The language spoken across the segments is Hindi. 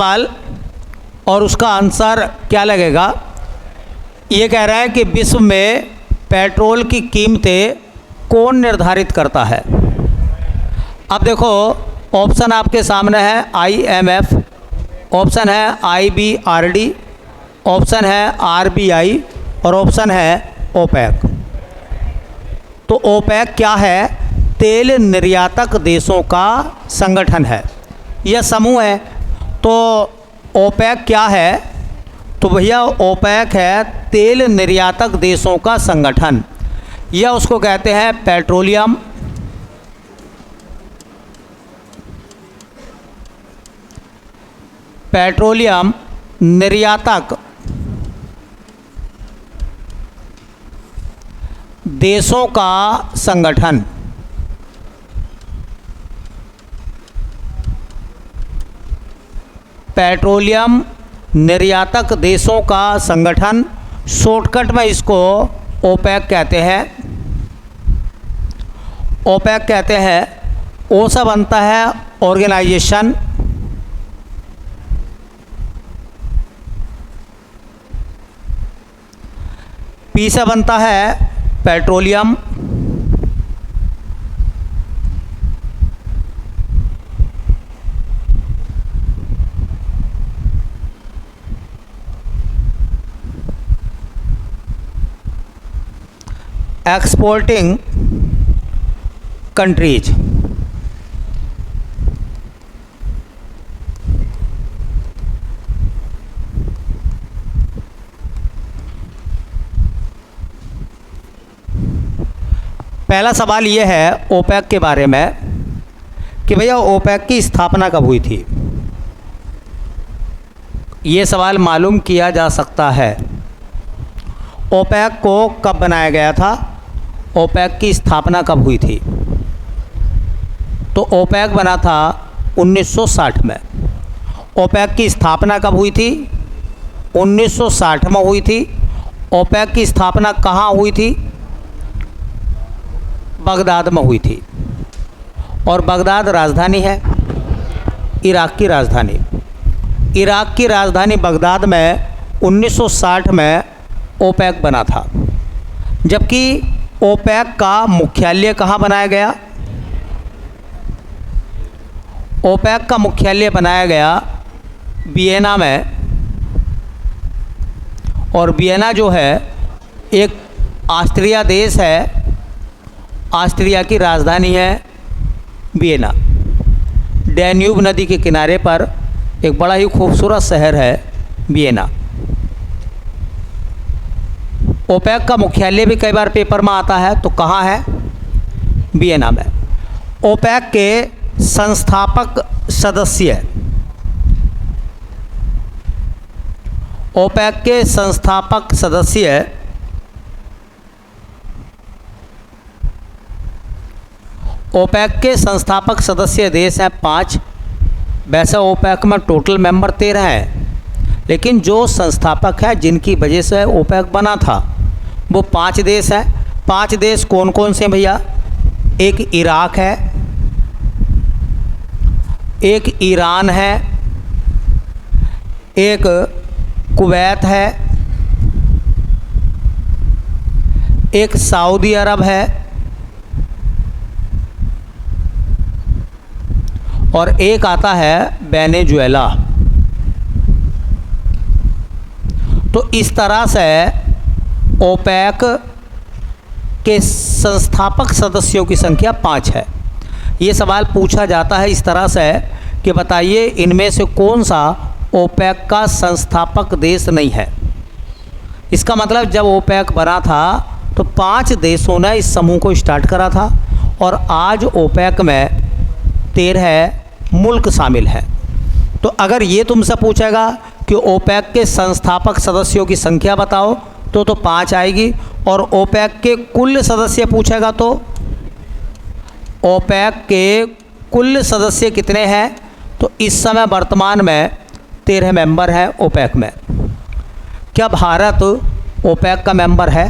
सवाल और उसका आंसर क्या लगेगा। ये कह रहा है कि विश्व में पेट्रोल की कीमतें कौन निर्धारित करता है। अब देखो ऑप्शन आपके सामने है IMF, ऑप्शन है IBRD, ऑप्शन है RBI और ऑप्शन है ओपेक। तो ओपेक क्या है? तेल निर्यातक देशों का संगठन है, यह समूह है। तो ओपेक क्या है? तो भैया ओपेक है तेल निर्यातक देशों का संगठन, यह उसको कहते हैं पेट्रोलियम निर्यातक देशों का संगठन। पेट्रोलियम निर्यातक देशों का संगठन, शॉर्टकट में इसको ओपेक कहते हैं। ओपेक कहते हैं। ओ से बनता है ऑर्गेनाइजेशन, पी से बनता है पेट्रोलियम, एक्सपोर्टिंग कंट्रीज। पहला सवाल ये है ओपेक के बारे में कि भैया ओपेक की स्थापना कब हुई थी। ये सवाल मालूम किया जा सकता है। ओपेक को कब बनाया गया था, ओपेक की स्थापना कब हुई थी। तो ओपेक बना था 1960 में। ओपेक की स्थापना कब हुई थी? 1960 में हुई थी। ओपेक की स्थापना कहाँ हुई थी? बगदाद में हुई थी। और बगदाद राजधानी है, इराक की राजधानी। इराक की राजधानी बगदाद में 1960 में ओपेक बना था। जबकि ओपेक का मुख्यालय कहाँ बनाया गया? ओपेक का मुख्यालय बनाया गया वियना में। और वियना जो है एक ऑस्ट्रिया देश है, ऑस्ट्रिया की राजधानी है वियना। डैन्यूब नदी के किनारे पर एक बड़ा ही खूबसूरत शहर है वियना। ओपेक का मुख्यालय भी कई बार पेपर में आता है, तो कहाँ है? वियना में। ओपेक के संस्थापक सदस्य, ओपेक के संस्थापक सदस्य ओपेक के संस्थापक सदस्य देश हैं 5। वैसे ओपेक में टोटल मेंबर 13 हैं, लेकिन जो संस्थापक है जिनकी वजह से ओपेक बना था वो 5 देश हैं। 5 देश कौन कौन से भैया? एक इराक है, एक ईरान है, एक कुवैत है, एक सऊदी अरब है और एक आता है वेनेजुएला। तो इस तरह से ओपेक के संस्थापक सदस्यों की संख्या 5 है। ये सवाल पूछा जाता है इस तरह से कि बताइए इनमें से कौन सा ओपेक का संस्थापक देश नहीं है। इसका मतलब जब ओपेक बना था तो 5 देशों ने इस समूह को स्टार्ट करा था और आज ओपेक में 13 मुल्क शामिल हैं। तो अगर ये तुमसे पूछेगा कि ओपेक के संस्थापक सदस्यों की संख्या बताओ तो 5 आएगी। और ओपेक के कुल सदस्य पूछेगा तो ओपेक के कुल सदस्य कितने हैं? तो इस समय वर्तमान में 13 मेंबर हैं ओपेक में। क्या भारत ओपेक का मेंबर है?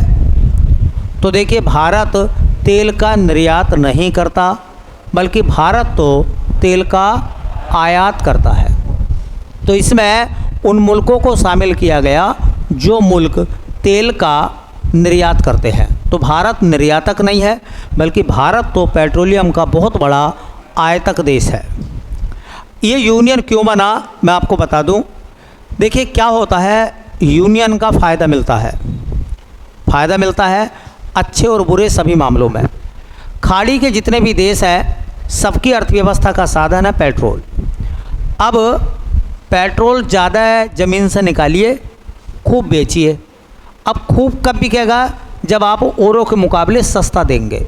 तो देखिए भारत तेल का निर्यात नहीं करता, बल्कि भारत तो तेल का आयात करता है। तो इसमें उन मुल्कों को शामिल किया गया जो मुल्क तेल का निर्यात करते हैं। तो भारत निर्यातक नहीं है, बल्कि भारत तो पेट्रोलियम का बहुत बड़ा आयातक देश है। ये यूनियन क्यों बना मैं आपको बता दूं। देखिए क्या होता है, यूनियन का फ़ायदा मिलता है, फ़ायदा मिलता है अच्छे और बुरे सभी मामलों में। खाड़ी के जितने भी देश हैं सबकी अर्थव्यवस्था का साधन है पेट्रोल। अब पेट्रोल ज़्यादा है, ज़मीन से निकालिए, खूब बेचिए। अब खूब कब बिकेगा, जब आप औरों के मुकाबले सस्ता देंगे।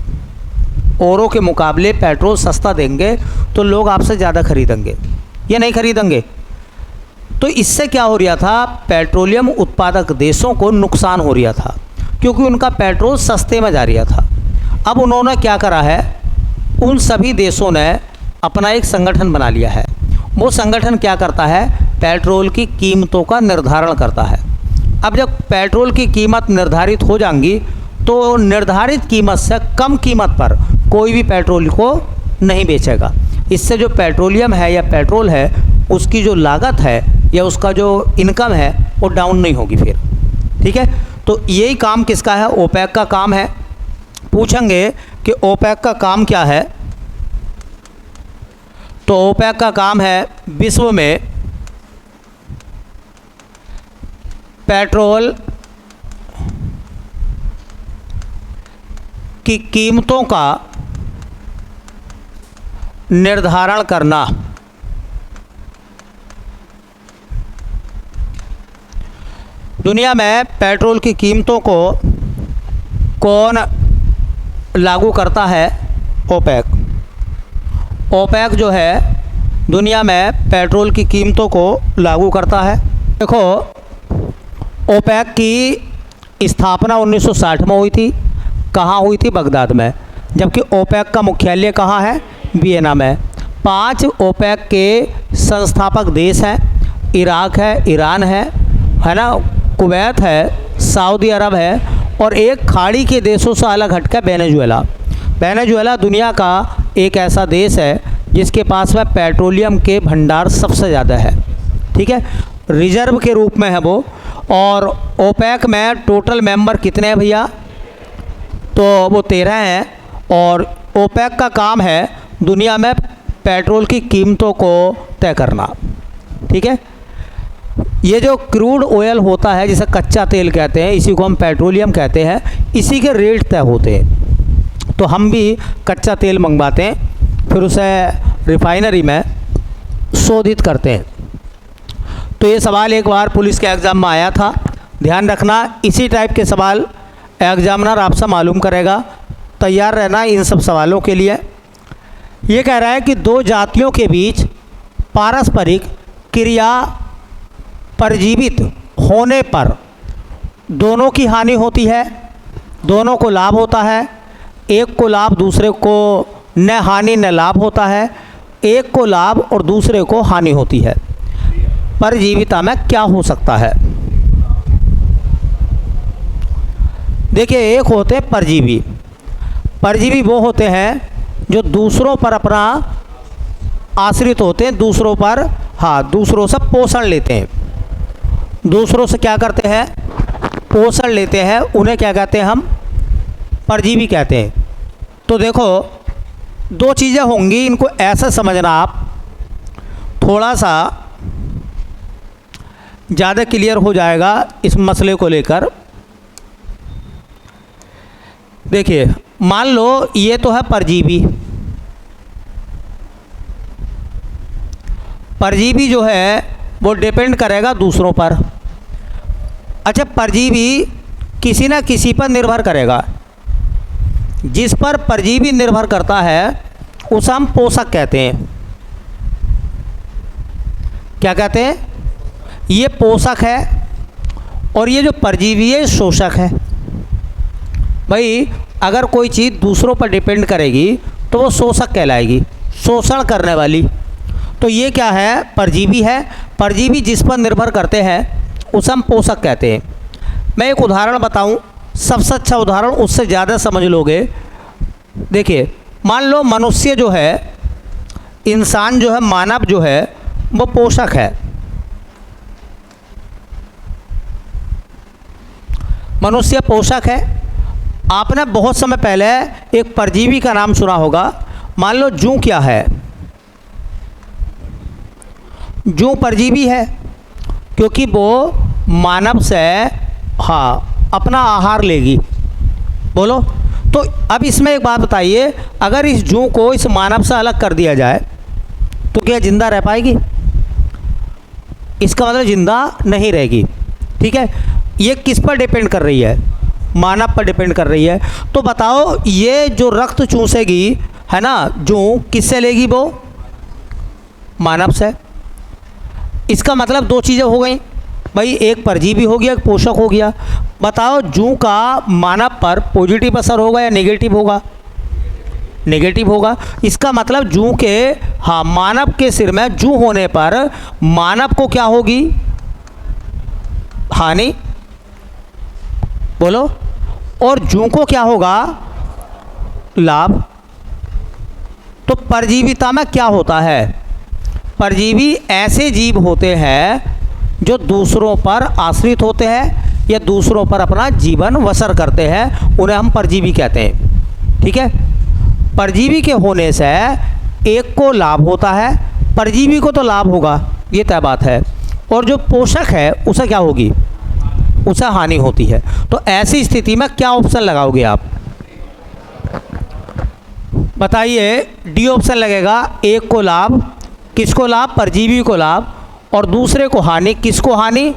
औरों के मुकाबले पेट्रोल सस्ता देंगे तो लोग आपसे ज़्यादा खरीदेंगे या नहीं खरीदेंगे। तो इससे क्या हो रहा था, पेट्रोलियम उत्पादक देशों को नुकसान हो रहा था, क्योंकि उनका पेट्रोल सस्ते में जा रहा था। अब उन्होंने क्या करा है, उन सभी देशों ने अपना एक संगठन बना लिया है। वो संगठन क्या करता है, पेट्रोल की कीमतों का निर्धारण करता है। अब जब पेट्रोल की कीमत निर्धारित हो जाएंगी तो निर्धारित कीमत से कम कीमत पर कोई भी पेट्रोल को नहीं बेचेगा। इससे जो पेट्रोलियम है या पेट्रोल है उसकी जो लागत है या उसका जो इनकम है वो डाउन नहीं होगी फिर। ठीक है, तो यही काम किसका है, ओपेक का काम है। पूछेंगे कि ओपेक का काम क्या है, तो ओपेक का काम है विश्व में पेट्रोल की कीमतों का निर्धारण करना। दुनिया में पेट्रोल की कीमतों को कौन लागू करता है, ओपेक। ओपेक जो है दुनिया में पेट्रोल की कीमतों को लागू करता है। देखो ओपेक की स्थापना 1960 में हुई थी। कहाँ हुई थी, बगदाद में। जबकि ओपेक का मुख्यालय कहाँ है, वियना में। 5 ओपेक के संस्थापक देश हैं, इराक है, ईरान है ना, कुवैत है, सऊदी अरब है, और एक खाड़ी के देशों से अलग हटकर वेनेजुएला। वेनेजुएला दुनिया का एक ऐसा देश है जिसके पास में पेट्रोलियम के भंडार सबसे ज़्यादा है। ठीक है, रिजर्व के रूप में है वो। और ओपेक में टोटल मेंबर कितने हैं भैया, तो वो 13 हैं। और ओपेक का काम है दुनिया में पेट्रोल की कीमतों को तय करना। ठीक है, ये जो क्रूड ऑयल होता है, जिसे कच्चा तेल कहते हैं, इसी को हम पेट्रोलियम कहते हैं, इसी के रेट तय होते हैं। तो हम भी कच्चा तेल मंगवाते हैं, फिर उसे रिफाइनरी में शोधित करते हैं। तो ये सवाल एक बार पुलिस के एग्ज़ाम में आया था, ध्यान रखना। इसी टाइप के सवाल एग्जामिनर आपसे मालूम करेगा, तैयार रहना इन सब सवालों के लिए। ये कह रहा है कि दो जातियों के बीच पारस्परिक क्रिया परजीवित होने पर दोनों की हानि होती है, दोनों को लाभ होता है। एक को लाभ, दूसरे को न हानि न लाभ होता है। एक को लाभ और दूसरे को हानि होती है। परजीविता में क्या हो सकता है, देखिए एक होते हैं परजीवी। परजीवी वो होते हैं जो दूसरों पर अपना आश्रित होते हैं, दूसरों पर दूसरों से पोषण लेते हैं। दूसरों से क्या करते हैं, पोषण लेते हैं, उन्हें क्या कहते हैं, हम परजीवी कहते हैं। तो देखो दो चीज़ें होंगी, इनको ऐसा समझना आप, थोड़ा सा ज़्यादा क्लियर हो जाएगा इस मसले को लेकर। देखिए मान लो ये तो है परजीवी। परजीवी जो है वो डिपेंड करेगा दूसरों पर। अच्छा, परजीवी किसी न किसी पर निर्भर करेगा। जिस पर परजीवी निर्भर करता है उसे हम पोषक कहते हैं। क्या कहते हैं, ये पोषक है और ये जो परजीवी है शोषक है। भाई अगर कोई चीज़ दूसरों पर डिपेंड करेगी तो वो शोषक कहलाएगी, शोषण करने वाली। तो ये क्या है, परजीवी है। परजीवी जिस पर निर्भर करते हैं उसे हम पोषक कहते हैं। मैं एक उदाहरण बताऊं, सबसे अच्छा उदाहरण, उससे ज़्यादा समझ लोगे। देखिए मान लो मनुष्य जो है, इंसान जो है, मानव जो है, वो पोषक है। मनुष्य पोषक है। आपने बहुत समय पहले एक परजीवी का नाम सुना होगा। मान लो जूं क्या है? जूं परजीवी है क्योंकि वो मानव से अपना आहार लेगी। बोलो। तो अब इसमें एक बात बताइए, अगर इस जूं को इस मानव से अलग कर दिया जाए तो क्या जिंदा रह पाएगी? इसका मतलब जिंदा नहीं रहेगी। ठीक है, ये किस पर डिपेंड कर रही है? मानव पर डिपेंड कर रही है। तो बताओ, ये जो रक्त चूसेगी है ना, जूं किससे लेगी? वो मानव से। इसका मतलब दो चीज़ें हो गई भाई, एक परजीवी हो गया, एक पोषक हो गया। बताओ, जूं का मानव पर पॉजिटिव असर होगा या नेगेटिव होगा? नेगेटिव होगा। इसका मतलब जूं के मानव के सिर में जूं होने पर मानव को क्या होगी? हानि। बोलो। और जूं को क्या होगा? लाभ। तो परजीविता में क्या होता है? परजीवी ऐसे जीव होते हैं जो दूसरों पर आश्रित होते हैं या दूसरों पर अपना जीवन बसर करते हैं, उन्हें हम परजीवी कहते हैं। ठीक है, परजीवी के होने से एक को लाभ होता है, परजीवी को तो लाभ होगा, ये तय बात है। और जो पोषक है उसे क्या होगी? उसे हानि होती है। तो ऐसी स्थिति में क्या ऑप्शन लगाओगे आप? बताइए। डी ऑप्शन लगेगा। एक को लाभ। किसको लाभ? परजीवी को लाभ। और दूसरे को हानि। किसको हानि?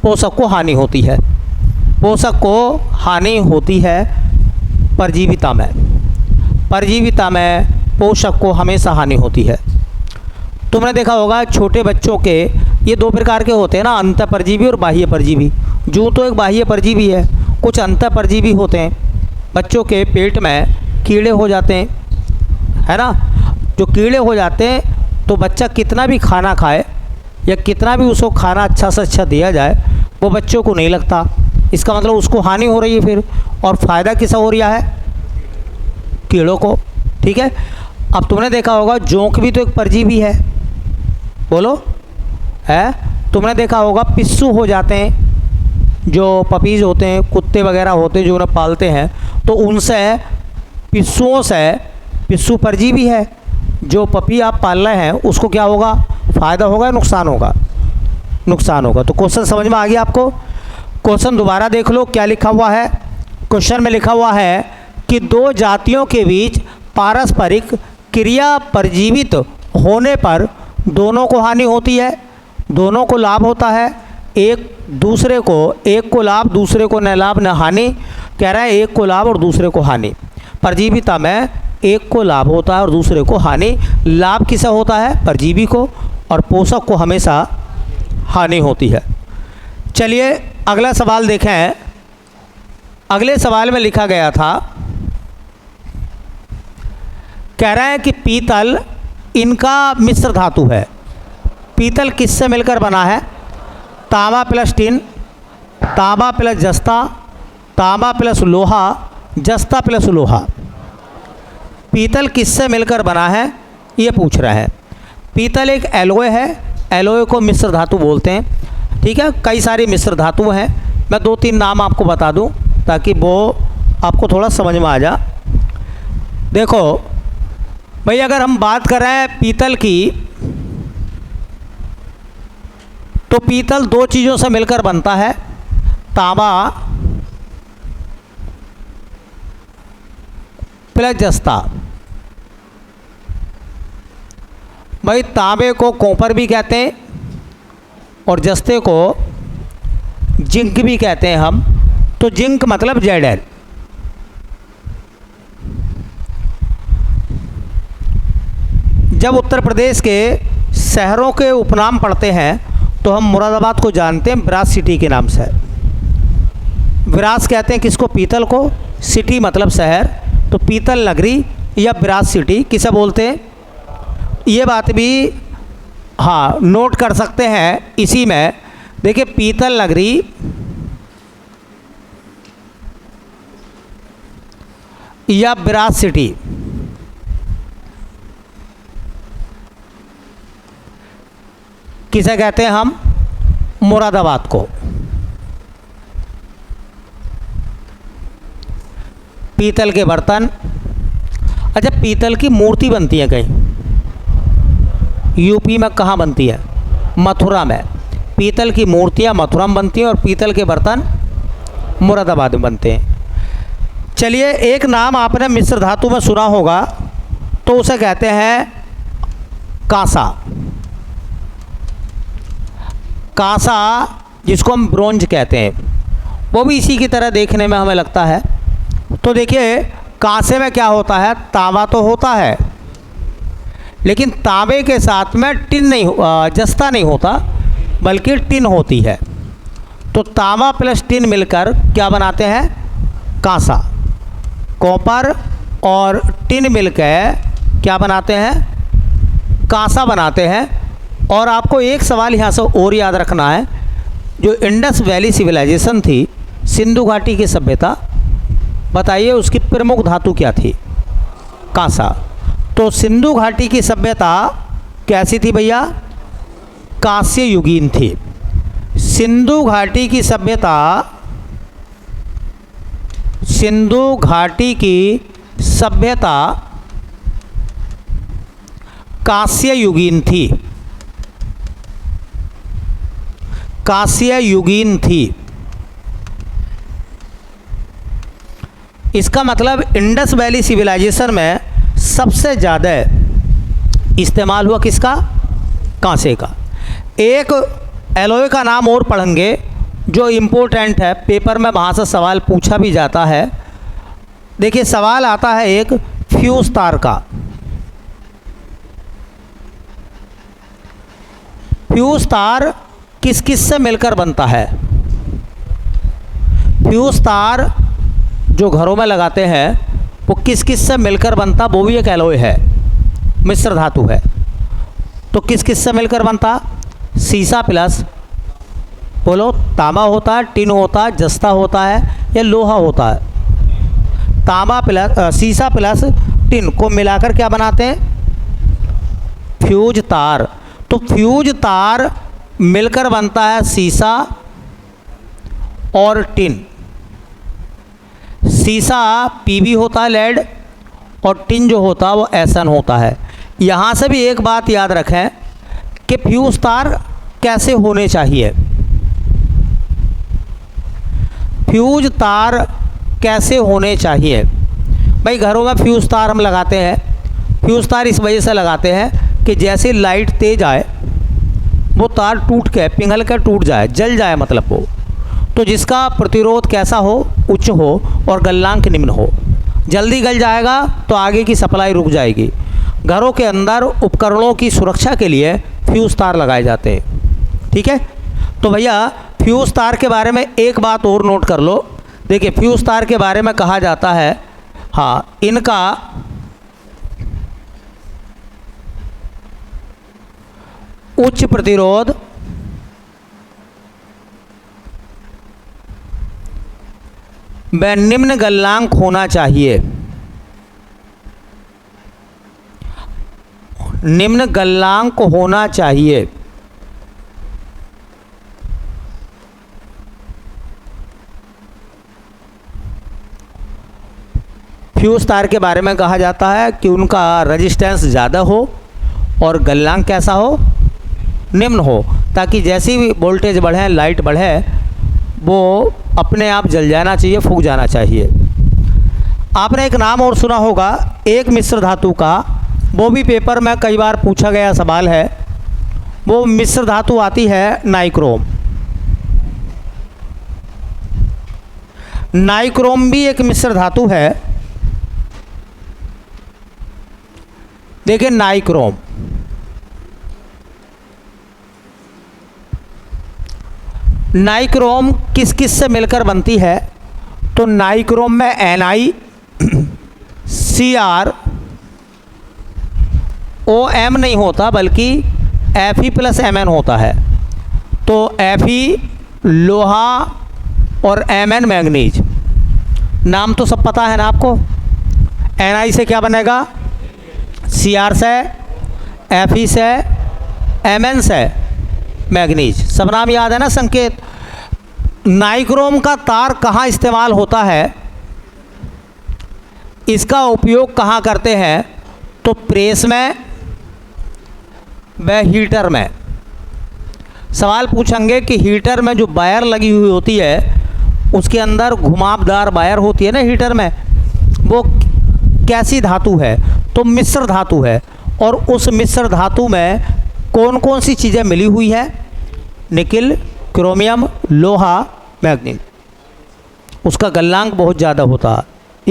पोषक को हानि होती है। पोषक को हानि होती है परजीविता में। परजीविता में पोषक को हमेशा हानि होती है। तुमने देखा होगा छोटे बच्चों के ये दो प्रकार के होते हैं ना, अंतः परजीवी और बाह्य परजीवी। जूं तो एक बाह्य परजीवी है, कुछ अंतः परजीवी होते हैं। बच्चों के पेट में कीड़े हो जाते हैं, है ना। जो कीड़े हो जाते हैं तो बच्चा कितना भी खाना खाए या कितना भी उसको खाना अच्छा से अच्छा दिया जाए, वो बच्चों को नहीं लगता। इसका मतलब उसको हानि हो रही है फिर, और फ़ायदा किसा हो रहा है? कीड़ों को। ठीक है। अब तुमने देखा होगा जोंक भी तो एक परजीवी है। बोलो। है। तुमने देखा होगा पिस्सू हो जाते हैं, जो पपीज़ होते हैं, कुत्ते वगैरह होते हैं जो उन्हें पालते हैं, तो उनसे पिस्सुओं से, पिस्सू परजीवी है, जो पपी आप पाल रहे हैं उसको क्या होगा? फ़ायदा होगा या नुकसान होगा? नुकसान होगा। तो क्वेश्चन समझ में आ गया आपको? क्वेश्चन दोबारा देख लो क्या लिखा हुआ है। क्वेश्चन में लिखा हुआ है कि दो जातियों के बीच पारस्परिक क्रिया परजीवित होने पर दोनों को हानि होती है, दोनों को लाभ होता है। एक को लाभ, दूसरे को न लाभ न हानि। कह रहा है एक को लाभ और दूसरे को हानि। परजीविता में एक को लाभ होता है और दूसरे को हानि। लाभ किसे होता है? परजीवी को। और पोषक को हमेशा हानि होती है। चलिए अगला सवाल देखें। अगले सवाल में लिखा गया था, कह रहा है कि पीतल इनका मिश्र धातु है। पीतल किससे मिलकर बना है? तांबा प्लस टिन, तांबा प्लस जस्ता, तांबा प्लस लोहा, जस्ता प्लस लोहा। पीतल किससे मिलकर बना है ये पूछ रहा है। पीतल एक एलॉय है, एलॉय को मिश्र धातु बोलते हैं। ठीक है, कई सारी मिश्र धातु हैं। मैं 2-3 नाम आपको बता दूं ताकि वो आपको थोड़ा समझ में आ जा। देखो भाई, अगर हम बात करें पीतल की, तो पीतल दो चीज़ों से मिलकर बनता है, तांबा प्लस जस्ता। भाई तांबे को कॉपर भी कहते हैं और जस्ते को जिंक भी कहते हैं हम। तो जिंक मतलब Zn। जब उत्तर प्रदेश के शहरों के उपनाम पढ़ते हैं तो हम मुरादाबाद को जानते हैं ब्रास सिटी के नाम से। ब्रास कहते हैं किसको? पीतल को। सिटी मतलब शहर, तो पीतल नगरी या ब्रास सिटी किसे बोलते हैं? ये बात भी नोट कर सकते हैं इसी में। देखिए पीतल नगरी या ब्रास सिटी, किसे कहते हैं हम? मुरादाबाद को। पीतल के बर्तन। अच्छा, पीतल की मूर्ति बनती है कहीं, यूपी में कहाँ बनती है? मथुरा में। पीतल की मूर्तियाँ मथुरा में बनती हैं और पीतल के बर्तन मुरादाबाद में बनते हैं। चलिए, एक नाम आपने मिश्र धातु में सुना होगा, तो उसे कहते हैं कांसा। कांसा जिसको हम ब्रोंज कहते हैं, वो भी इसी की तरह देखने में हमें लगता है। तो देखिए, कांसे में क्या होता है? तांबा तो होता है, लेकिन तांबे के साथ में टिन नहीं, जस्ता नहीं होता, बल्कि टिन होती है। तो तांबा प्लस टिन मिलकर क्या बनाते हैं? कांसा। कॉपर और टिन मिलकर क्या बनाते हैं? कांसा बनाते हैं। और आपको एक सवाल यहाँ से और याद रखना है, जो इंडस वैली सिविलाइजेशन थी, सिंधु घाटी की सभ्यता, बताइए उसकी प्रमुख धातु क्या थी? कांसा। तो सिंधु घाटी की सभ्यता कैसी थी भैया? कांस्य युगीन थी। सिंधु घाटी की सभ्यता, सिंधु घाटी की सभ्यता कांस्य युगीन थी, कांस्य युगीन थी। इसका मतलब इंडस वैली सिविलाइजेशन में सबसे ज़्यादा इस्तेमाल हुआ किसका? कांसे का। एक एलॉय का नाम और पढ़ेंगे जो इम्पोर्टेंट है, पेपर में वहाँ से सवाल पूछा भी जाता है। देखिए, सवाल आता है एक फ्यूज तार का। फ्यूज तार किस किस से मिलकर बनता है? फ्यूज तार जो घरों में लगाते हैं वो किस किस से मिलकर बनता? वो भी एक एलॉय है, मिश्र धातु है। तो किस किस से मिलकर बनता? सीसा प्लस, बोलो, तांबा होता है, टिन होता है, जस्ता होता है या लोहा होता है? तांबा प्लस सीसा प्लस टिन को मिलाकर क्या बनाते हैं? फ्यूज तार। तो फ्यूज तार मिलकर बनता है सीसा और टिन। सीसा पीबी होता है, लेड, और टिन जो होता है वो एसन होता है। यहाँ से भी एक बात याद रखें कि फ्यूज तार कैसे होने चाहिए। फ्यूज तार कैसे होने चाहिए? भाई, घरों में फ्यूज तार हम लगाते हैं। फ्यूज तार इस वजह से लगाते हैं कि जैसे लाइट तेज आए वो तार टूट के पिघल कर टूट जाए, जल जाए, मतलब वो, तो जिसका प्रतिरोध कैसा हो? उच्च हो और गलनांक निम्न हो। जल्दी गल जाएगा तो आगे की सप्लाई रुक जाएगी। घरों के अंदर उपकरणों की सुरक्षा के लिए फ्यूज तार लगाए जाते हैं। ठीक है, तो भैया फ्यूज तार के बारे में एक बात और नोट कर लो। देखिए, फ्यूज तार के बारे में कहा जाता है, हाँ, इनका उच्च प्रतिरोध व निम्न गलनांक होना चाहिए। निम्न गलनांक होना चाहिए। फ्यूज तार के बारे में कहा जाता है कि उनका रेजिस्टेंस ज़्यादा हो और गलनांक कैसा हो? निम्न हो, ताकि जैसी भी वोल्टेज बढ़े, लाइट बढ़े, वो अपने आप जल जाना चाहिए, फूक जाना चाहिए। आपने एक नाम और सुना होगा एक मिश्र धातु का, वो भी पेपर में कई बार पूछा गया सवाल है। वो मिश्र धातु आती है नाइक्रोम। नाइक्रोम भी एक मिश्र धातु है। देखिए, नाइक्रोम, नाइक्रोम किस किस से मिलकर बनती है? तो नाइक्रोम में Ni, Cr, OM नहीं होता, बल्कि Fe प्लस Mn होता है। तो Fe लोहा और Mn मैंगनीज। नाम तो सब पता है ना आपको। Ni से क्या बनेगा? Cr से, Fe से, Mn से मैग्नीज। सब नाम याद है ना, संकेत। नाइक्रोम का तार कहाँ इस्तेमाल होता है? इसका उपयोग कहाँ करते हैं? तो प्रेस में व हीटर में। सवाल पूछेंगे कि हीटर में जो वायर लगी हुई होती है उसके अंदर घुमावदार वायर होती है ना हीटर में, वो कैसी धातु है? तो मिश्र धातु है। और उस मिश्र धातु में कौन कौन सी चीज़ें मिली हुई है? निकिल, क्रोमियम, लोहा, मैग्नीज। उसका गलनांक बहुत ज़्यादा होता है,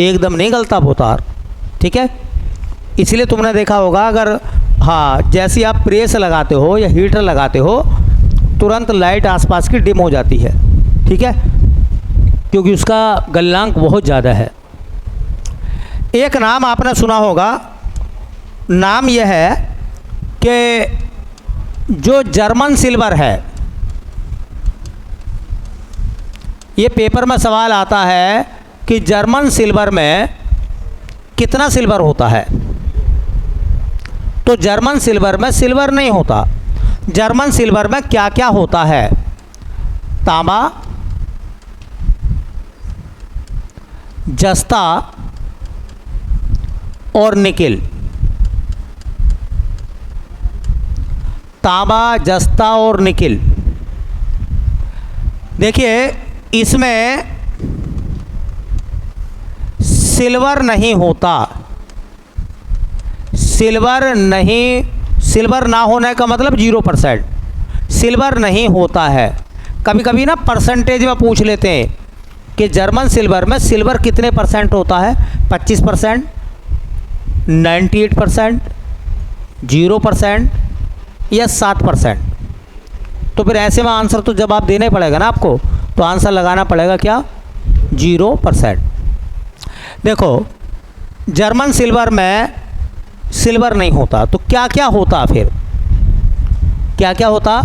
एकदम नहीं गलता पोतार, ठीक है। इसलिए तुमने देखा होगा, अगर हाँ जैसे आप प्रेस लगाते हो या हीटर लगाते हो तुरंत लाइट आसपास की डिम हो जाती है, ठीक है, क्योंकि उसका गलनांक बहुत ज़्यादा है। एक नाम आपने सुना होगा, नाम यह है कि जो जर्मन सिल्वर है, ये पेपर में सवाल आता है कि जर्मन सिल्वर में कितना सिल्वर होता है? तो जर्मन सिल्वर में सिल्वर नहीं होता। जर्मन सिल्वर में क्या क्या होता है? तांबा, जस्ता और निकिल। तांबा, जस्ता और निकिल। देखिए इसमें सिल्वर नहीं होता। सिल्वर ना होने का मतलब 0%। सिल्वर नहीं होता है। कभी कभी ना परसेंटेज में पूछ लेते हैं कि जर्मन सिल्वर में सिल्वर कितने परसेंट होता है? 25%, 98%, 0% या 7%। तो फिर ऐसे में आंसर तो जवाब देना ही पड़ेगा ना आपको, तो आंसर लगाना पड़ेगा क्या? 0%। देखो जर्मन सिल्वर में सिल्वर नहीं होता, तो क्या क्या होता? फिर क्या क्या होता?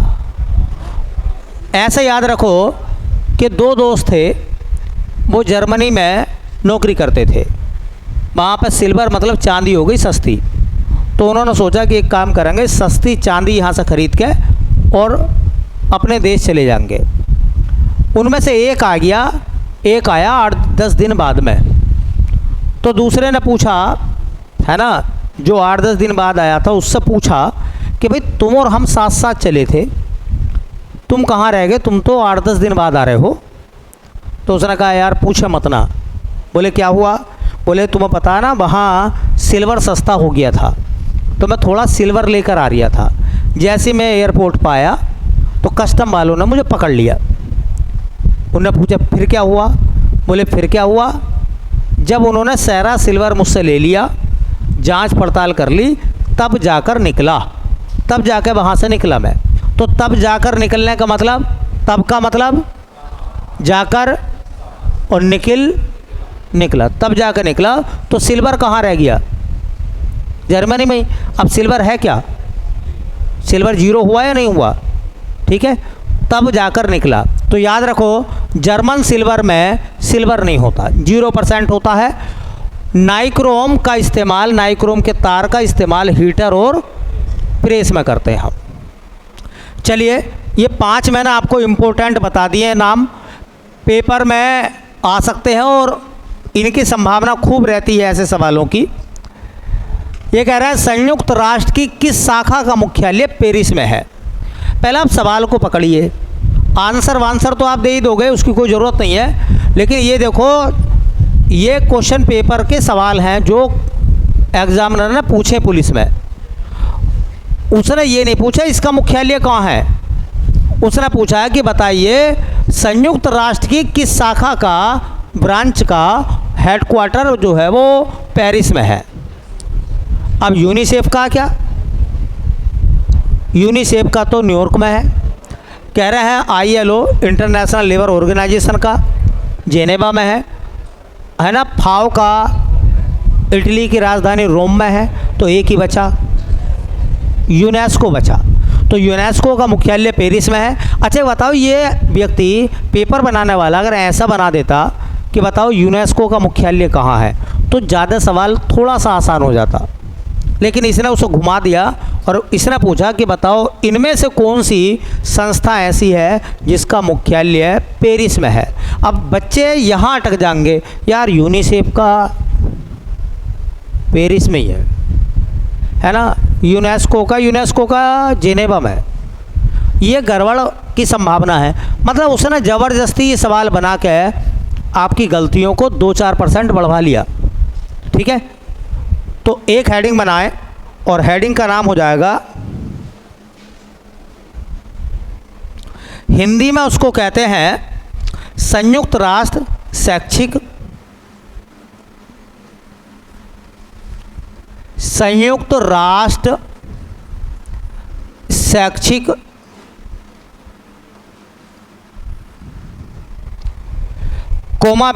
ऐसे याद रखो कि दो दोस्त थे, वो जर्मनी में नौकरी करते थे। वहाँ पर सिल्वर मतलब चांदी हो गई सस्ती, तो उन्होंने सोचा कि एक काम करेंगे, सस्ती चांदी यहाँ से ख़रीद के और अपने देश चले जाएंगे। उनमें से एक आया 8-10 दिन बाद में। तो दूसरे ने पूछा, है ना, जो 8-10 दिन बाद आया था उससे पूछा कि भाई तुम और हम साथ साथ चले थे, तुम कहाँ रह गए? तुम तो 8-10 दिन बाद आ रहे हो। तो उसने कहा यार पूछे मत ना। बोले क्या हुआ? बोले तुम्हें पता है ना वहाँ सिल्वर सस्ता हो गया था, तो मैं थोड़ा सिल्वर लेकर आ रहा था। जैसे मैं एयरपोर्ट पर आया तो कस्टम वालों ने मुझे पकड़ लिया। उन्होंने पूछा फिर क्या हुआ? बोले फिर क्या हुआ? जब उन्होंने सारा सिल्वर मुझसे ले लिया, जांच पड़ताल कर ली, तब जाकर निकला, तब जाकर वहाँ से निकला मैं। तो तब जाकर निकलने का मतलब, तब का मतलब जाकर और निकला, तब जाकर निकला। तो सिल्वर कहाँ रह गया? जर्मनी में। अब सिल्वर है क्या? सिल्वर 0 हुआ या नहीं हुआ? ठीक है, तब जाकर निकला। तो याद रखो जर्मन सिल्वर में सिल्वर नहीं होता, 0% होता है। नाइक्रोम का इस्तेमाल, नाइक्रोम के तार का इस्तेमाल हीटर और प्रेस में करते हैं हम। चलिए ये 5 मैंने आपको इम्पोर्टेंट बता दिए नाम, पेपर में आ सकते हैं और इनकी संभावना खूब रहती है ऐसे सवालों की। ये कह रहा है संयुक्त राष्ट्र की किस शाखा का मुख्यालय पेरिस में है? पहले आप सवाल को पकड़िए, आंसर तो आप दे ही दोगे, उसकी कोई ज़रूरत नहीं है। लेकिन ये देखो, ये क्वेश्चन पेपर के सवाल हैं जो एग्जामिनर ने पूछे पुलिस में। उसने ये नहीं पूछा इसका मुख्यालय कहाँ है, उसने पूछा है कि बताइए संयुक्त राष्ट्र की किस शाखा का, ब्रांच का हेडक्वार्टर जो है वो पेरिस में है। अब यूनिसेफ का क्या? यूनिसेफ का तो न्यूयॉर्क में है। कह रहे हैं ILO इंटरनेशनल लेबर ऑर्गेनाइजेशन का जेनेवा में है ना। फाओ का इटली की राजधानी रोम में है, तो एक ही बचा, यूनेस्को बचा। तो यूनेस्को का मुख्यालय पेरिस में है। अच्छा बताओ, ये व्यक्ति पेपर बनाने वाला अगर ऐसा बना देता कि बताओ यूनेस्को का मुख्यालय कहाँ है, तो ज़्यादा सवाल थोड़ा सा आसान हो जाता। लेकिन इसने उसको घुमा दिया और इसने पूछा कि बताओ इनमें से कौन सी संस्था ऐसी है जिसका मुख्यालय पेरिस में है। अब बच्चे यहाँ अटक जाएंगे, यार यूनिसेफ का पेरिस में ही है ना। यूनेस्को का जिनेवा में। ये गड़बड़ की संभावना है। मतलब उसने ज़बरदस्ती ये सवाल बना के आपकी गलतियों को 2-4% बढ़वा लिया। ठीक है, तो एक हेडिंग बनाएं और हेडिंग का नाम हो जाएगा, हिंदी में उसको कहते हैं संयुक्त राष्ट्र शैक्षिक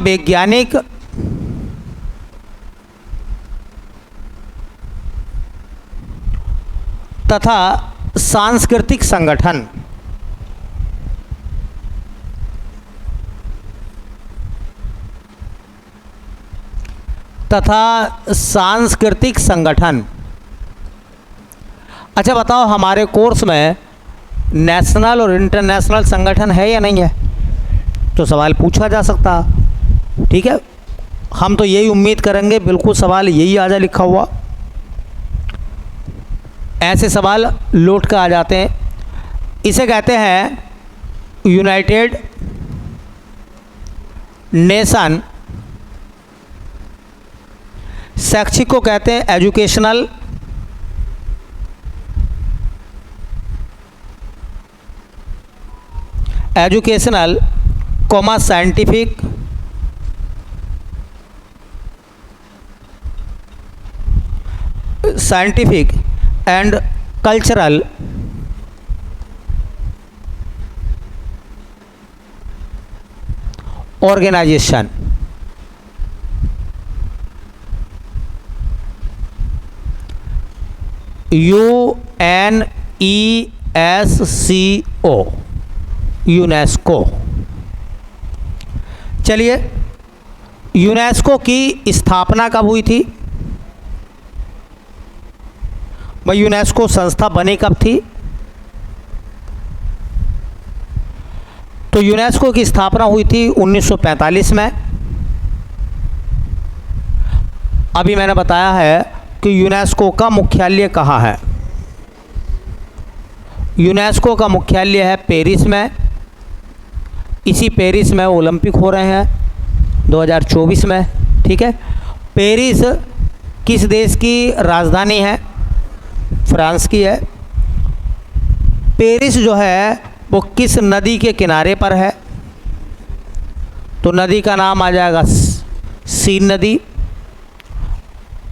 वैज्ञानिक तथा सांस्कृतिक संगठन। अच्छा बताओ, हमारे कोर्स में नेशनल और इंटरनेशनल संगठन है या नहीं है? तो सवाल पूछा जा सकता। ठीक है, हम तो यही उम्मीद करेंगे बिल्कुल सवाल यही आ जाए लिखा हुआ। ऐसे सवाल लौट कर आ जाते हैं। इसे कहते हैं यूनाइटेड नेशन। शैक्षिक को कहते हैं educational scientific and cultural organisation. UNESCO, UNESCO. चलिए, यूनेस्को की स्थापना कब हुई थी? भाई यूनेस्को संस्था बनी कब थी? तो यूनेस्को की स्थापना हुई थी 1945 में। अभी मैंने बताया है कि यूनेस्को का मुख्यालय कहाँ है। यूनेस्को का मुख्यालय है पेरिस में। इसी पेरिस में ओलंपिक हो रहे हैं 2024 में। ठीक है, पेरिस किस देश की राजधानी है? फ्रांस की है। पेरिस जो है वो किस नदी के किनारे पर है? तो नदी का नाम आ जाएगा सीन नदी।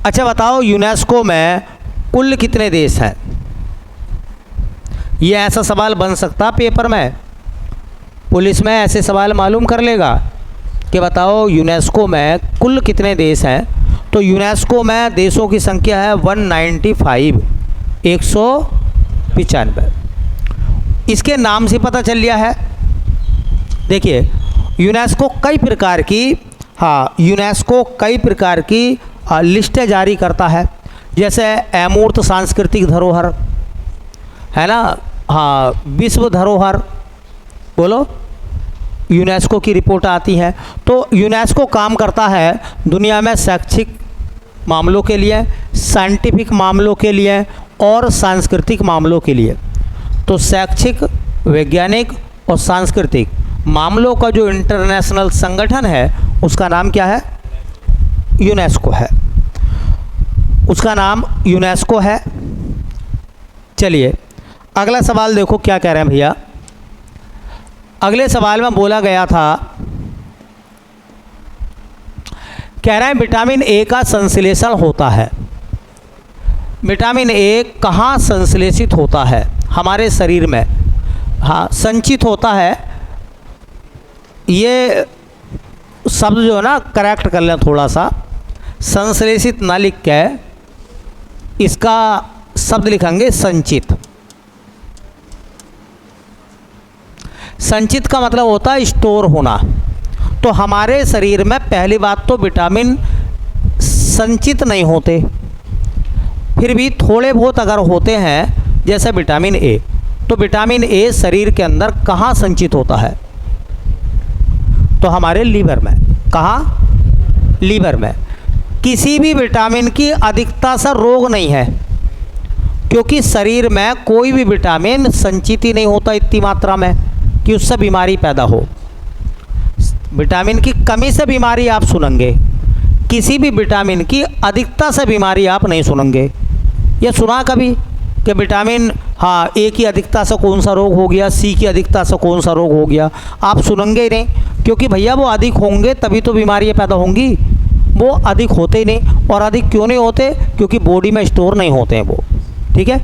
अच्छा बताओ, यूनेस्को में कुल कितने देश हैं? ये ऐसा सवाल बन सकता पेपर में। पुलिस में ऐसे सवाल मालूम कर लेगा कि बताओ यूनेस्को में कुल कितने देश हैं। तो यूनेस्को में देशों की संख्या है 195, 195। इसके नाम से पता चल गया है। देखिए, यूनेस्को कई प्रकार की लिस्टें जारी करता है। जैसे अमूर्त सांस्कृतिक धरोहर है ना, हाँ, विश्व धरोहर, बोलो, यूनेस्को की रिपोर्ट आती है। तो यूनेस्को काम करता है दुनिया में शैक्षिक मामलों के लिए, साइंटिफिक मामलों के लिए और सांस्कृतिक मामलों के लिए। तो शैक्षिक, वैज्ञानिक और सांस्कृतिक मामलों का जो इंटरनेशनल संगठन है उसका नाम क्या है? यूनेस्को है। उसका नाम यूनेस्को है। चलिए अगला सवाल देखो क्या कह रहे हैं भैया। अगले सवाल में बोला गया था, कह रहे हैं विटामिन ए का संश्लेषण होता है। विटामिन ए कहाँ संश्लेषित होता है? हमारे शरीर में। हाँ, संचित होता है। ये शब्द जो है ना करेक्ट कर लें थोड़ा सा। संश्लेषित ना लिख के इसका शब्द लिखेंगे संचित। संचित का मतलब होता है स्टोर होना। तो हमारे शरीर में पहली बात तो विटामिन संचित नहीं होते, फिर भी थोड़े बहुत अगर होते हैं जैसे विटामिन ए, तो विटामिन ए शरीर के अंदर कहाँ संचित होता है? तो हमारे लीवर में। कहाँ? लीवर में। किसी भी विटामिन की अधिकता से रोग नहीं है, क्योंकि शरीर में कोई भी विटामिन संचित ही नहीं होता इतनी मात्रा में कि उससे बीमारी पैदा हो। विटामिन की कमी से बीमारी आप सुनेंगे, किसी भी विटामिन की अधिकता से बीमारी आप नहीं सुनेंगे। ये सुना कभी कि विटामिन हाँ ए की अधिकता से कौन सा रोग हो गया, सी की अधिकता से कौन सा रोग हो गया, आप सुनेंगे ही नहीं, क्योंकि भैया वो अधिक होंगे तभी तो बीमारियाँ पैदा होंगी। वो अधिक होते ही नहीं। और अधिक क्यों नहीं होते? क्योंकि बॉडी में स्टोर नहीं होते हैं वो। ठीक है,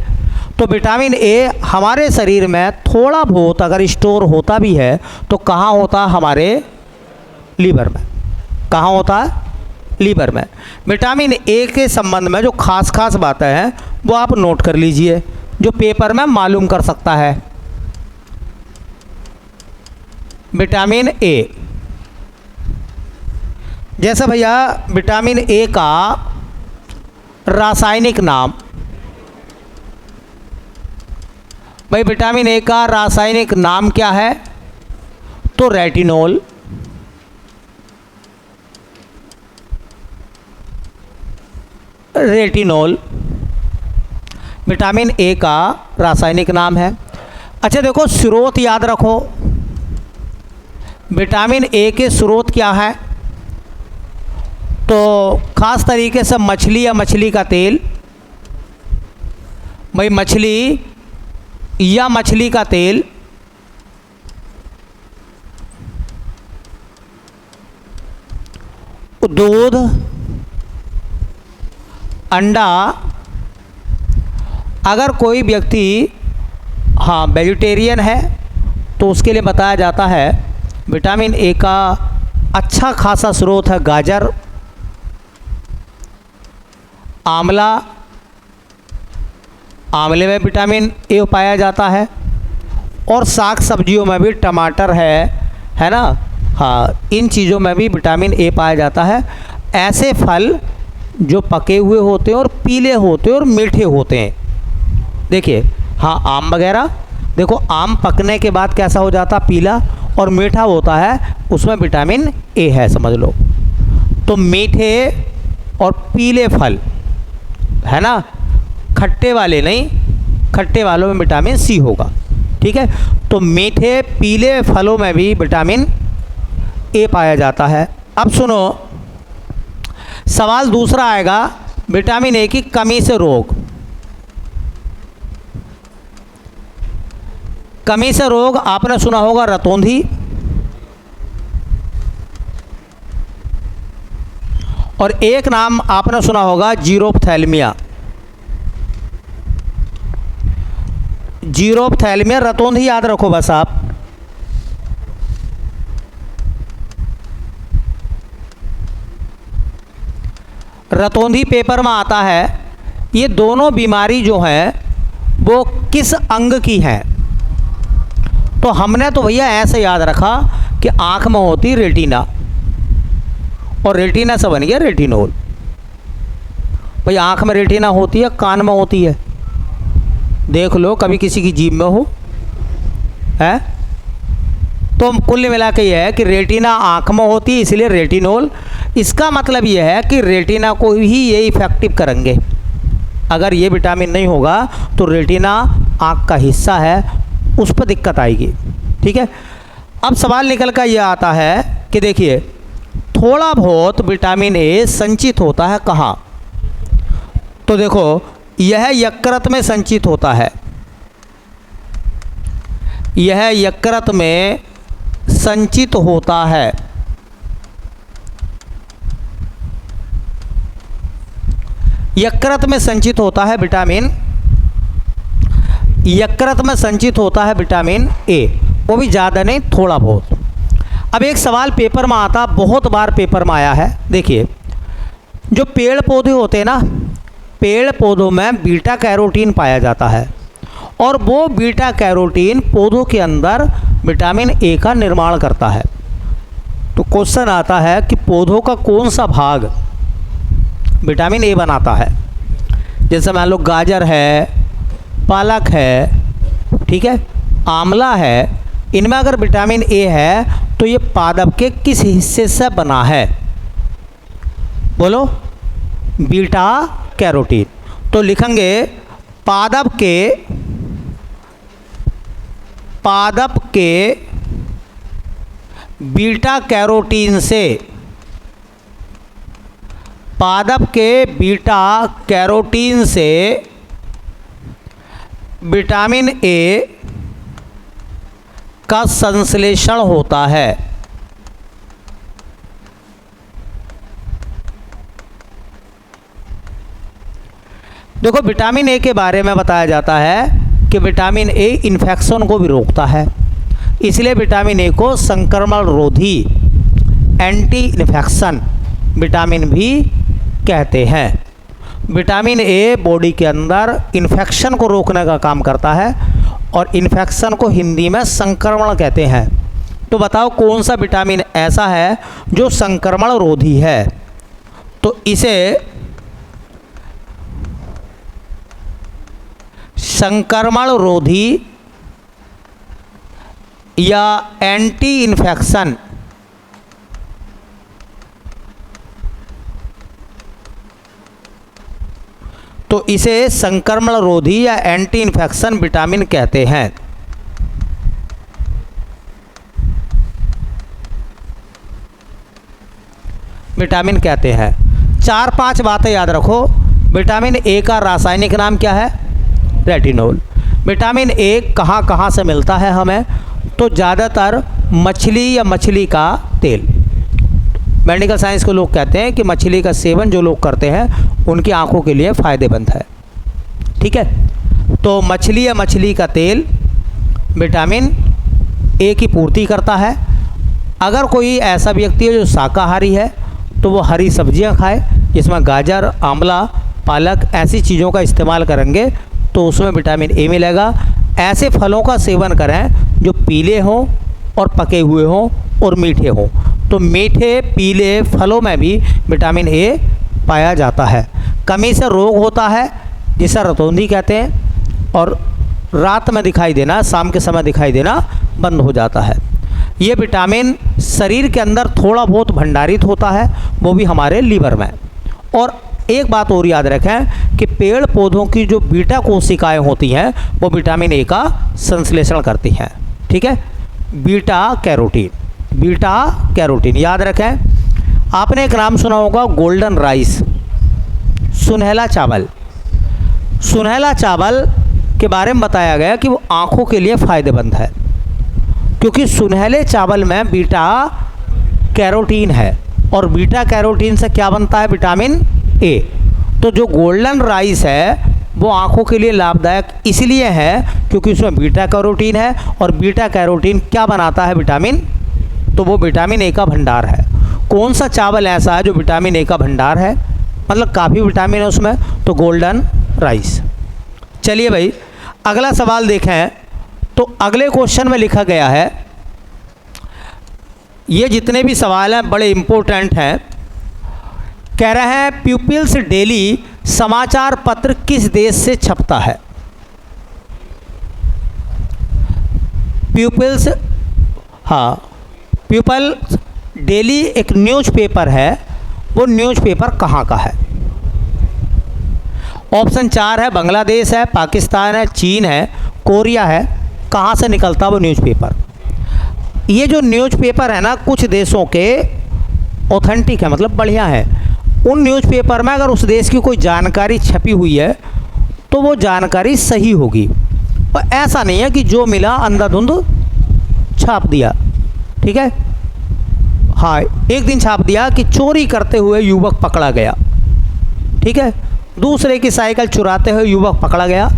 तो विटामिन ए हमारे शरीर में थोड़ा बहुत अगर स्टोर होता भी है तो कहाँ होता है? हमारे लीवर में। कहाँ होता है? लीवर में। विटामिन ए के संबंध में जो खास खास बातें हैं वो आप नोट कर लीजिए, जो पेपर में मालूम कर सकता है। विटामिन ए, जैसे भैया विटामिन ए का रासायनिक नाम, भाई विटामिन ए का रासायनिक नाम क्या है? तो रेटिनोल। रेटिनोल विटामिन ए का रासायनिक नाम है। अच्छा देखो, स्रोत याद रखो, विटामिन ए के स्रोत क्या है? तो खास तरीके से मछली या मछली का तेल, भाई मछली या मछली का तेल, दूध, अंडा। अगर कोई व्यक्ति हाँ वेजिटेरियन है तो उसके लिए बताया जाता है विटामिन ए का अच्छा खासा स्रोत है गाजर, आंवला, आंवले में विटामिन ए पाया जाता है, और साग सब्जियों में भी टमाटर है ना, हाँ इन चीज़ों में भी विटामिन ए पाया जाता है। ऐसे फल जो पके हुए होते हैं और पीले होते हैं और मीठे होते हैं, देखिए हाँ आम वगैरह, देखो आम पकने के बाद कैसा हो जाता? पीला, और मीठा होता है, उसमें विटामिन ए है, समझ लो। तो मीठे और पीले फल है ना, खट्टे वाले नहीं, खट्टे वालों में विटामिन सी होगा। ठीक है, तो मीठे पीले फलों में भी विटामिन ए पाया जाता है। अब सुनो, सवाल दूसरा आएगा, विटामिन ए की कमी से रोग। कमी से रोग आपने सुना होगा रतौंधी, और एक नाम आपने सुना होगा जीरोप्थैल्मिया। जीरोप्थैल्मिया, रतौंधी याद रखो बस आप। रतौंधी पेपर में आता है। ये दोनों बीमारी जो है वो किस अंग की है? तो हमने तो भैया ऐसे याद रखा कि आँख में होती रेटिना, और रेटिना से बन गया रेटिनोल। भाई आँख में रेटिना होती है, कान में होती है, देख लो कभी किसी की जीभ में हो है। तो कुल मिला के यह है कि रेटिना आँख में होती है, इसलिए रेटिनोल। इसका मतलब यह है कि रेटिना को ही ये इफेक्टिव करेंगे। अगर ये विटामिन नहीं होगा तो रेटिना आँख का हिस्सा है, उस पर दिक्कत आएगी। ठीक है, अब सवाल निकल कर यह आता है कि देखिए थोड़ा बहुत विटामिन ए संचित होता है कहाँ? तो देखो यह यकृत में संचित होता है, यह यकृत में संचित होता है। यकृत में संचित होता है विटामिन, यकृत में संचित होता है विटामिन ए, वो भी ज़्यादा नहीं, थोड़ा बहुत। अब एक सवाल पेपर में आता, बहुत बार पेपर में आया है। देखिए जो पेड़ पौधे होते हैं ना, पेड़ पौधों में बीटा कैरोटीन पाया जाता है, और वो बीटा कैरोटीन पौधों के अंदर विटामिन ए का निर्माण करता है। तो क्वेश्चन आता है कि पौधों का कौन सा भाग विटामिन ए बनाता है? जैसे मान लो गाजर है, पालक है, ठीक है, आंवला है, इनमें अगर विटामिन ए है तो ये पादप के किस हिस्से से बना है? बोलो, बीटा कैरोटीन। तो लिखेंगे पादप के बीटा कैरोटीन से, पादप के बीटा कैरोटीन से विटामिन ए का संश्लेषण होता है। देखो, विटामिन ए के बारे में बताया जाता है कि विटामिन ए इन्फेक्शन को भी रोकता है, इसलिए विटामिन ए को संक्रमण रोधी, एंटी इन्फेक्शन विटामिन भी कहते हैं। विटामिन ए बॉडी के अंदर इन्फेक्शन को रोकने का काम करता है और इन्फेक्शन को हिंदी में संक्रमण कहते हैं। तो बताओ कौन सा विटामिन ऐसा है जो संक्रमण रोधी है? तो इसे संक्रमण रोधी या एंटी इन्फेक्शन तो इसे संक्रमण रोधी या एंटी इन्फेक्शन विटामिन कहते हैं। विटामिन कहते हैं। 4-5 बातें याद रखो। विटामिन ए का रासायनिक नाम क्या है? रेटिनोल। विटामिन ए कहाँ कहाँ से मिलता है हमें? तो ज़्यादातर मछली या मछली का तेल। मेडिकल साइंस के लोग कहते हैं कि मछली का सेवन जो लोग करते हैं उनकी आंखों के लिए फ़ायदेमंद है। ठीक है, तो मछली या मछली का तेल विटामिन ए की पूर्ति करता है। अगर कोई ऐसा व्यक्ति है जो शाकाहारी है तो वो हरी सब्जियां खाए, जिसमें गाजर, आंवला, पालक ऐसी चीज़ों का इस्तेमाल करेंगे तो उसमें विटामिन ए मिलेगा। ऐसे फलों का सेवन करें जो पीले हों और पके हुए हों और मीठे हों। तो मीठे पीले फलों में भी विटामिन ए पाया जाता है। कमी से रोग होता है जिसे रतौंधी कहते हैं, और रात में दिखाई देना, शाम के समय दिखाई देना बंद हो जाता है। ये विटामिन शरीर के अंदर थोड़ा बहुत भंडारित होता है, वो भी हमारे लीवर में। और एक बात और याद रखें कि पेड़ पौधों की जो बीटा कोशिकाएं होती हैं वो विटामिन ए का संश्लेषण करती हैं। ठीक है, बीटा कैरोटीन, बीटा कैरोटीन याद रखें। आपने एक नाम सुना होगा गोल्डन राइस, सुनहला चावल। सुनहला चावल के बारे में बताया गया कि वो आँखों के लिए फ़ायदेमंद है, क्योंकि सुनहले चावल में बीटा कैरोटीन है और बीटा कैरोटीन से क्या बनता है? Vitamin A. तो जो गोल्डन राइस है वो आँखों के लिए लाभदायक इसलिए है क्योंकि उसमें बीटा कैरोटीन है, और बीटा कैरोटीन क्या बनाता है? विटामिन। तो वो विटामिन ए का भंडार है। कौन सा चावल ऐसा है जो विटामिन ए का भंडार है, मतलब काफ़ी विटामिन है उसमें? तो गोल्डन राइस। चलिए भाई, अगला सवाल देखें। तो अगले क्वेश्चन में लिखा गया है, ये जितने भी सवाल हैं बड़े इम्पोर्टेंट हैं। कह रहे हैं पीपल्स डेली समाचार पत्र किस देश से छपता है? पीपल्स, हाँ, पीपल्स डेली एक न्यूज़पेपर है, वो न्यूज़पेपर कहाँ का है? ऑप्शन 4 है बांग्लादेश है, पाकिस्तान है, चीन है, कोरिया है। कहाँ से निकलता है वो न्यूज़पेपर? ये जो न्यूज़पेपर है ना, कुछ देशों के ऑथेंटिक है, मतलब बढ़िया है। उन न्यूज़पेपर में अगर उस देश की कोई जानकारी छपी हुई है तो वो जानकारी सही होगी, और ऐसा नहीं है कि जो मिला अंधाधुंध छाप दिया। ठीक है, हाँ, एक दिन छाप दिया कि चोरी करते हुए युवक पकड़ा गया। ठीक है, दूसरे की साइकिल चुराते हुए युवक पकड़ा गया।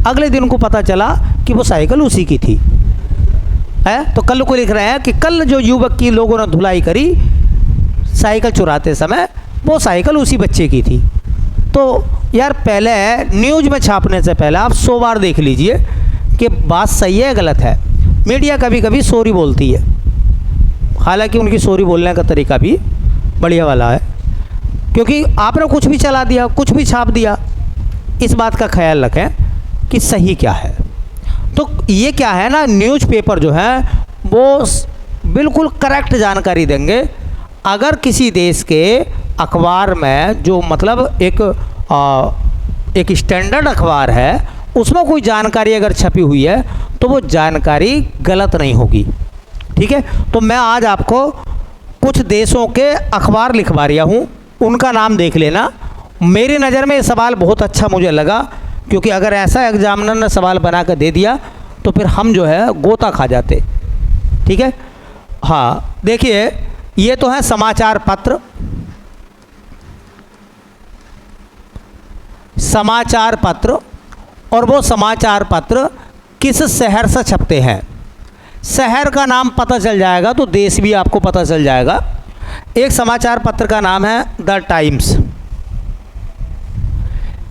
अगले दिन को पता चला कि वो साइकिल उसी की थी। है तो कल को लिख रहे हैं कि कल जो युवक की लोगों ने धुलाई करी साइकिल चुराते समय, वो साइकिल उसी बच्चे की थी। तो यार, पहले न्यूज़ में छापने से पहले आप 100 बार देख लीजिए कि बात सही है गलत है। मीडिया कभी कभी सॉरी बोलती है, हालांकि उनकी सॉरी बोलने का तरीका भी बढ़िया वाला है, क्योंकि आपने कुछ भी चला दिया, कुछ भी छाप दिया। इस बात का ख्याल रखें कि सही क्या है। तो ये क्या है ना, न्यूज़पेपर जो है वो बिल्कुल करेक्ट जानकारी देंगे। अगर किसी देश के अखबार में जो मतलब एक स्टैंडर्ड अखबार है उसमें कोई जानकारी अगर छपी हुई है तो वो जानकारी गलत नहीं होगी। ठीक है, तो मैं आज आपको कुछ देशों के अखबार लिखवा रहा हूँ, उनका नाम देख लेना। मेरी नज़र में ये सवाल बहुत अच्छा मुझे लगा, क्योंकि अगर ऐसा एग्जामिनर ने सवाल बना कर दे दिया तो फिर हम जो है गोता खा जाते। ठीक है, हाँ देखिए, ये तो है समाचार पत्र। समाचार पत्र, और वो समाचार पत्र किस शहर से छपते हैं, शहर का नाम पता चल जाएगा तो देश भी आपको पता चल जाएगा। एक समाचार पत्र का नाम है द टाइम्स,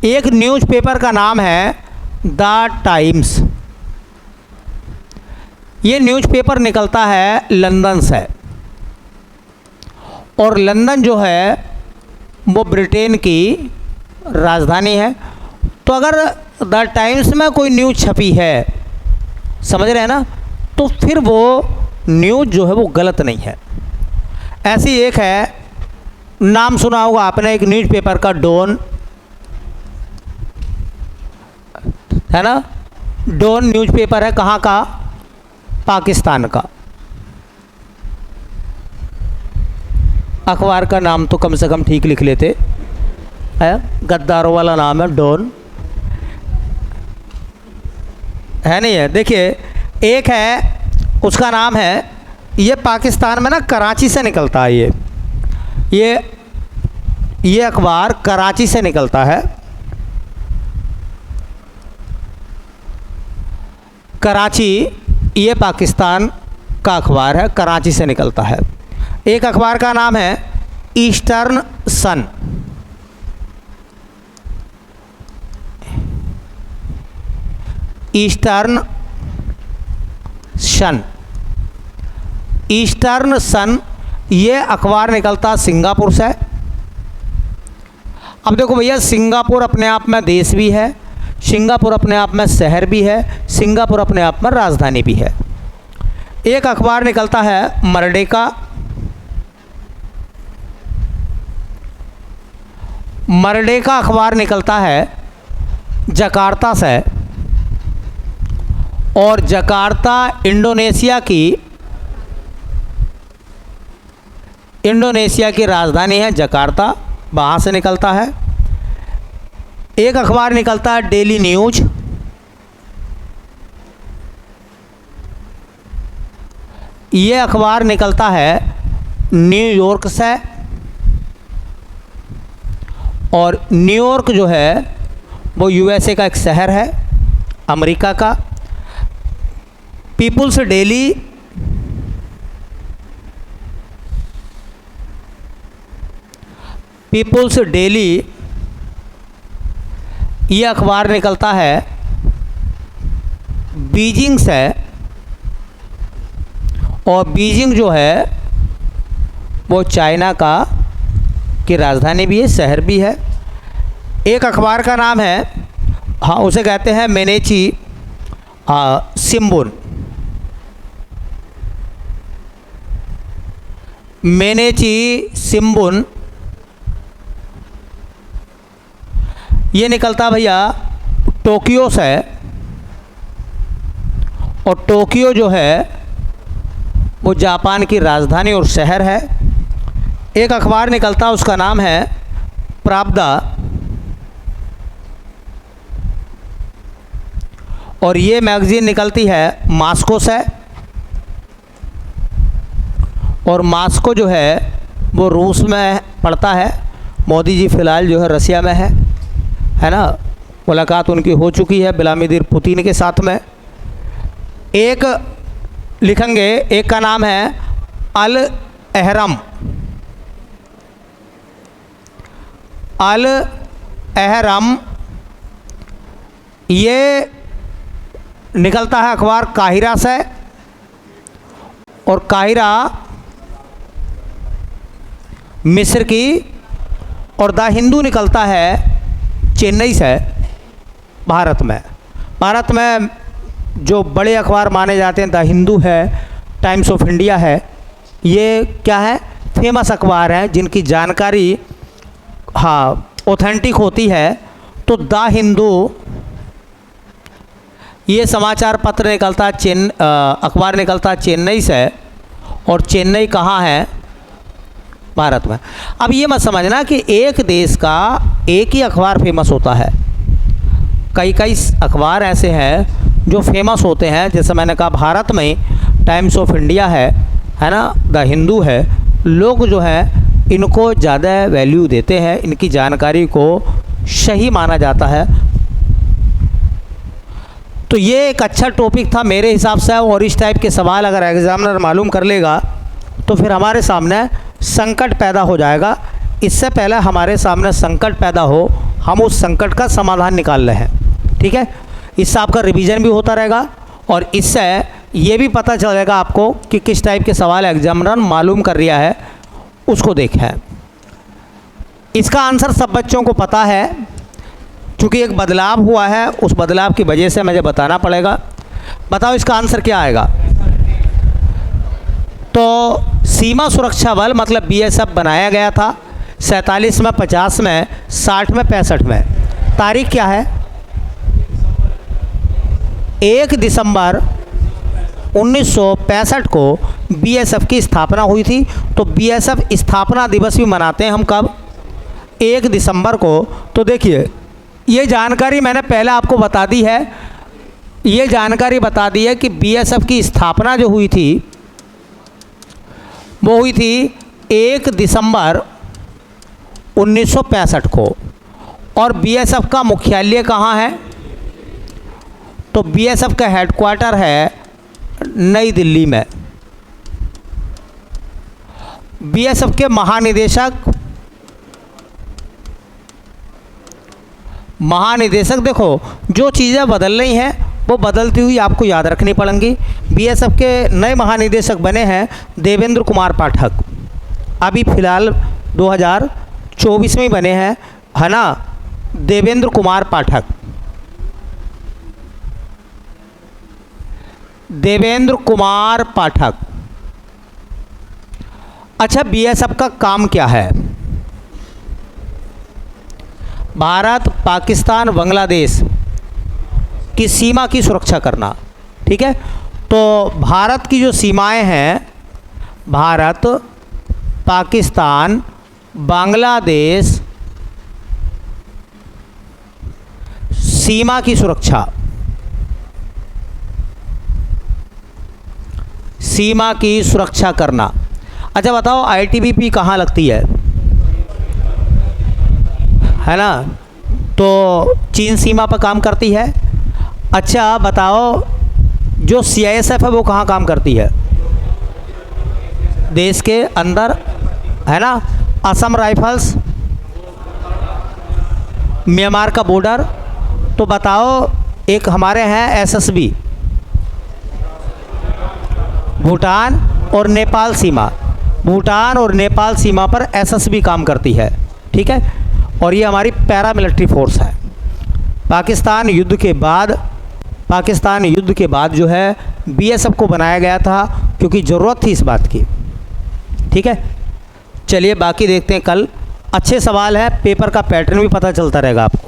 एक न्यूज़पेपर का नाम है द टाइम्स। ये न्यूज़पेपर निकलता है लंदन से, और लंदन जो है वो ब्रिटेन की राजधानी है। तो अगर द टाइम्स में कोई न्यूज़ छपी है, समझ रहे हैं ना, तो फिर वो न्यूज़ जो है वो गलत नहीं है। ऐसी एक है, नाम सुना होगा आपने एक न्यूज़पेपर का, डॉन, है ना। डॉन न्यूज़पेपर है, कहाँ का, पाकिस्तान का। अखबार का नाम तो कम से कम ठीक लिख लेते है, गद्दारों वाला नाम है डॉन, है नहीं है। देखिए एक है, उसका नाम है, ये पाकिस्तान में ना कराची से निकलता है। ये अखबार कराची से निकलता है। कराची, ये पाकिस्तान का अखबार है, कराची से निकलता है। एक अखबार का नाम है ईस्टर्न सन। ईस्टर्न सन, ये अखबार निकलता सिंगापुर से। अब देखो भैया, सिंगापुर अपने आप में देश भी है, सिंगापुर अपने आप में शहर भी है, सिंगापुर अपने आप में राजधानी भी है। एक अखबार निकलता है मर्डेका। मर्डेका अखबार निकलता है जकार्ता से, और जकार्ता इंडोनेशिया की राजधानी है जकार्ता, वहाँ से निकलता है। एक अखबार निकलता है डेली न्यूज। ये अखबार निकलता है न्यूयॉर्क से, और न्यूयॉर्क जो है वो यूएसए का एक शहर है, अमेरिका का। पीपुल्स डेली, ये अखबार निकलता है बीजिंग से, और बीजिंग जो है वो चाइना की राजधानी भी है, शहर भी है। एक अखबार का नाम है, हाँ उसे कहते हैं मेनेची शिम्बुन। मेनेची शिम्बुन, ये निकलता भैया टोक्यो से, और टोक्यो जो है वो जापान की राजधानी और शहर है। एक अखबार निकलता, उसका नाम है प्रावदा, और ये मैगज़ीन निकलती है मॉस्को से, और मॉस्को जो है वो रूस में पड़ता है। मोदी जी फ़िलहाल जो है रसिया में है ना, मुलाकात उनकी हो चुकी है व्लादिमीर पुतिन के साथ में। एक लिखेंगे, एक का नाम है अल अहरम। अल अहरम, ये निकलता है अखबार काहिरा से, और काहिरा मिस्र की, और द हिंदू निकलता है चेन्नई से, भारत में। भारत में जो बड़े अखबार माने जाते हैं, द हिंदू है, टाइम्स ऑफ इंडिया है, ये क्या है, फेमस अखबार हैं जिनकी जानकारी हाँ ऑथेंटिक होती है तो द हिंदू ये समाचार पत्र निकलता है अखबार निकलता है चेन्नई से, और चेन्नई कहाँ है? भारत में। अब ये मत समझना कि एक देश का एक ही अखबार फेमस होता है, कई कई अखबार ऐसे हैं जो फेमस होते हैं। जैसे मैंने कहा भारत में टाइम्स ऑफ इंडिया है ना, द हिंदू है। लोग जो है इनको ज़्यादा वैल्यू देते हैं, इनकी जानकारी को सही माना जाता है। तो ये एक अच्छा टॉपिक था मेरे हिसाब से, और इस टाइप के सवाल अगर एग्जामिनर मालूम कर लेगा तो फिर हमारे सामने संकट पैदा हो जाएगा। इससे पहले हमारे सामने संकट पैदा हो, हम उस संकट का समाधान निकाल रहे हैं। ठीक है, इससे आपका रिवीजन भी होता रहेगा और इससे ये भी पता चलेगा आपको कि किस टाइप के सवाल एग्जामिनर मालूम कर रहा है, उसको देखें। इसका आंसर सब बच्चों को पता है, क्योंकि एक बदलाव हुआ है, उस बदलाव की वजह से मुझे बताना पड़ेगा। बताओ इसका आंसर क्या आएगा? तो सीमा सुरक्षा बल मतलब बीएसएफ बनाया गया था 47 में, 50 में, 60 में, 65 में। तारीख क्या है? 1 दिसंबर 1965 को बीएसएफ की स्थापना हुई थी। तो बीएसएफ स्थापना दिवस भी मनाते हैं हम कब? 1 दिसंबर को। तो देखिए ये जानकारी मैंने पहले आपको बता दी है, ये जानकारी बता दी है कि बीएसएफ की स्थापना जो हुई थी वो हुई थी 1 दिसंबर 1965 को। और बीएसएफ का मुख्यालय कहाँ है? तो बीएसएफ का हेडक्वार्टर है नई दिल्ली में। बीएसएफ के महानिदेशक देखो, जो चीज़ें बदल रही हैं वो बदलती हुई आपको याद रखनी पड़ेंगी। बीएसएफ के नए महानिदेशक बने हैं देवेंद्र कुमार पाठक, अभी फ़िलहाल 2024 में ही बने हैं, है ना, देवेंद्र कुमार पाठक। देवेंद्र कुमार पाठक। अच्छा, बीएसएफ का काम क्या है? भारत, पाकिस्तान, बांग्लादेश की सीमा की सुरक्षा करना। ठीक है, तो भारत की जो सीमाएं हैं, भारत, पाकिस्तान, बांग्लादेश, सीमा की सुरक्षा, सीमा की सुरक्षा करना। अच्छा बताओ आईटीबीपी कहाँ लगती है ना? तो चीन सीमा पर काम करती है। अच्छा बताओ जो सीआईएसएफ है वो कहाँ काम करती है? देश के अंदर, है ना। असम राइफल्स, म्यांमार का बॉर्डर। तो बताओ एक हमारे हैं एसएसबी, भूटान और नेपाल सीमा, भूटान और नेपाल सीमा पर एसएसबी काम करती है। ठीक है, और ये हमारी पैरामिलिट्री फोर्स है। पाकिस्तान युद्ध के बाद जो है बीएसएफ को बनाया गया था, क्योंकि ज़रूरत थी इस बात की। ठीक है, चलिए बाकी देखते हैं कल। अच्छे सवाल है, पेपर का पैटर्न भी पता चलता रहेगा आपको।